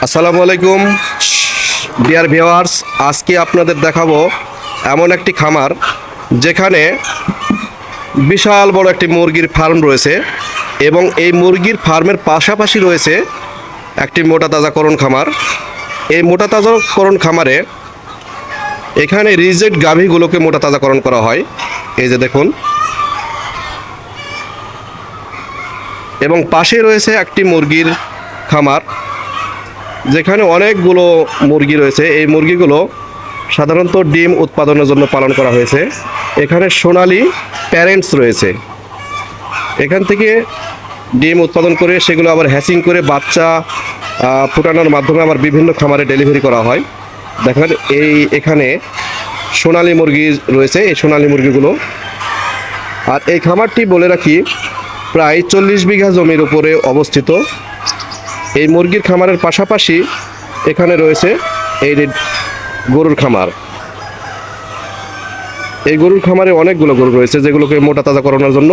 আসসালামু আলাইকুম dear viewers. আজকে আপনাদের দেখাবো এমন একটি খামার যেখানে বিশাল বড় একটি মুরগির ফার্ম রয়েছে এবং এই মুরগির ফার্মের পাশাপাশি রয়েছে একটি মোটা তাজাকরণ খামার। এই মোটা তাজাকরণ খামারে এখানে রিজেক্ট গাভীগুলোকে মোটা তাজাকরণ করা হয়, এই যে দেখুন। এবং পাশে রয়েছে একটি মুরগির খামার যেখানে অনেকগুলো মুরগি রয়েছে। এই মুরগিগুলো সাধারণত ডিম উৎপাদনের জন্য পালন করা হয়েছে। এখানে সোনালী প্যারেন্টস রয়েছে, এখান থেকে ডিম উৎপাদন করে সেগুলো আবার হ্যাচিং করে বাচ্চা ফুটানোর মাধ্যমে আবার বিভিন্ন খামারে ডেলিভারি করা হয়। দেখেন এখানে সোনালী মুরগি রয়েছে, এই সোনালী মুরগিগুলো। আর এই খামারটি বলে রাখি প্রায় 40 বিঘা জমির উপরে অবস্থিত। এই মুরগির খামারের পাশাপাশি এখানে রয়েছে এই গরুর খামার। এই গরুর খামারে অনেকগুলো গরু রয়েছে যেগুলোকে মোটা তাজা করানোর জন্য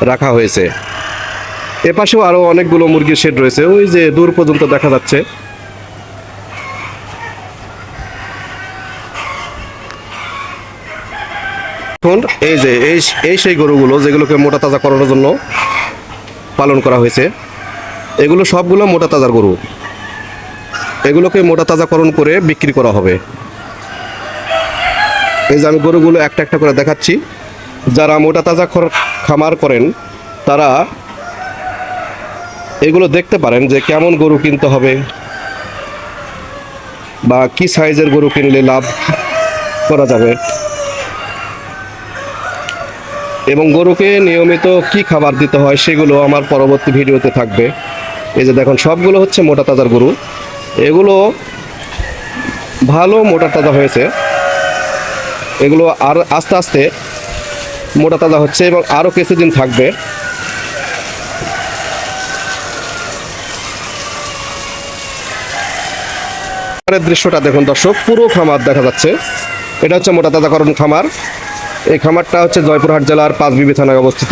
রাখা হয়েছে। এপাশেও আরও অনেকগুলো মুরগির শেড রয়েছে, ওই যে দূর পর্যন্ত দেখা যাচ্ছে। এখন এই যে এই সেই গরুগুলো যেগুলোকে মোটা তাজা করানোর জন্য পালন করা হয়েছে। এগুলো সবগুলো মোটা তাজার গরু, এগুলোকে মোটা তাজাকরণ করে বিক্রি করা হবে। এই যে আমি গরুগুলো একটা একটা করে দেখাচ্ছি। যারা মোটা তাজা খামার করেন তারা এগুলো দেখতে পারেন যে কেমন গরু কিনতে হবে বা কি সাইজের গরু কিনলে লাভ করা যাবে এবং গরুকে নিয়মিত কি খাবার দিতে হয় সেগুলো আমার পরবর্তী ভিডিওতে থাকবে। এই যে দেখুন সবগুলো হচ্ছে মোটা তাজার গরু, এগুলো ভালো মোটা তাজা হয়েছে। এগুলো আর আস্তে আস্তে মোটা তাজা হচ্ছে এবং আরও কিছুদিন থাকবে। দৃশ্যটা দেখুন দর্শক, পুরো খামার দেখা যাচ্ছে। এটা হচ্ছে মোটা তাজাকরণ খামার। এই খামারটা হচ্ছে জয়পুরহাট জেলার পাঁচবিবি থানায় অবস্থিত।